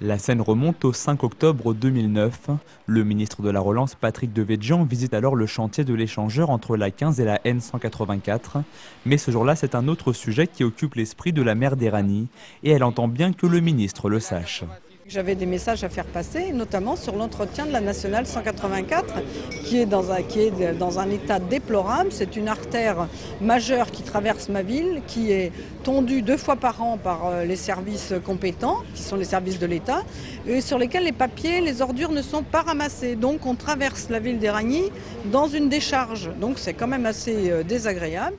La scène remonte au 5 octobre 2009. Le ministre de la Relance, Patrick Devedjian, visite alors le chantier de l'échangeur entre la 15 et la N184. Mais ce jour-là, c'est un autre sujet qui occupe l'esprit de la maire d'Éragny. Et elle entend bien que le ministre le sache. J'avais des messages à faire passer, notamment sur l'entretien de la nationale 184, qui est dans un état déplorable. C'est une artère majeure qui traverse ma ville, qui est tondue 2 fois par an par les services compétents, qui sont les services de l'État, et sur lesquels les papiers, les ordures ne sont pas ramassés. Donc on traverse la ville d'Éragny dans une décharge. Donc c'est quand même assez désagréable.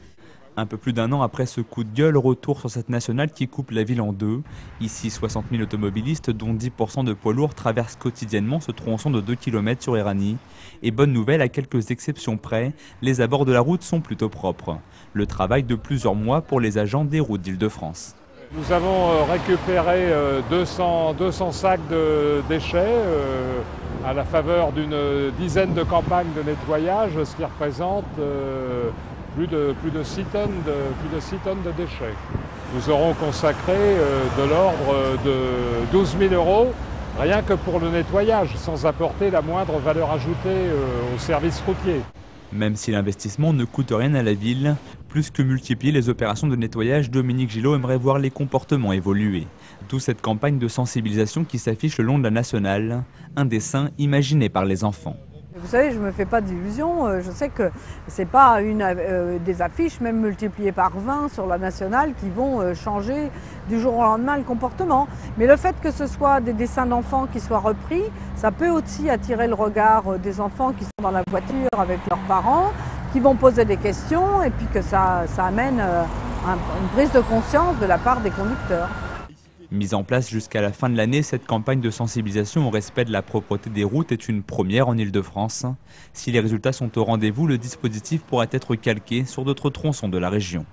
Un peu plus d'un an après ce coup de gueule, retour sur cette nationale qui coupe la ville en deux. Ici, 60 000 automobilistes, dont 10% de poids lourds, traversent quotidiennement ce tronçon de 2 km sur Éragny. Et bonne nouvelle, à quelques exceptions près, les abords de la route sont plutôt propres. Le travail de plusieurs mois pour les agents des routes d'Île-de-France. Nous avons récupéré 200 sacs de déchets à la faveur d'une dizaine de campagnes de nettoyage, ce qui représente plus de 6 tonnes de déchets. Nous aurons consacré de l'ordre de 12 000 € rien que pour le nettoyage, sans apporter la moindre valeur ajoutée aux services routiers. Même si l'investissement ne coûte rien à la ville, plus que multiplier les opérations de nettoyage, Dominique Gillot aimerait voir les comportements évoluer. D'où cette campagne de sensibilisation qui s'affiche le long de la nationale, un dessin imaginé par les enfants. Vous savez, je ne me fais pas d'illusions, je sais que ce n'est pas des affiches, même multipliées par 20 sur la nationale, qui vont changer du jour au lendemain le comportement. Mais le fait que ce soit des dessins d'enfants qui soient repris, ça peut aussi attirer le regard des enfants qui sont dans la voiture avec leurs parents, qui vont poser des questions et puis que ça amène une prise de conscience de la part des conducteurs. Mise en place jusqu'à la fin de l'année, cette campagne de sensibilisation au respect de la propreté des routes est une première en Île-de-France. Si les résultats sont au rendez-vous, le dispositif pourra être calqué sur d'autres tronçons de la région.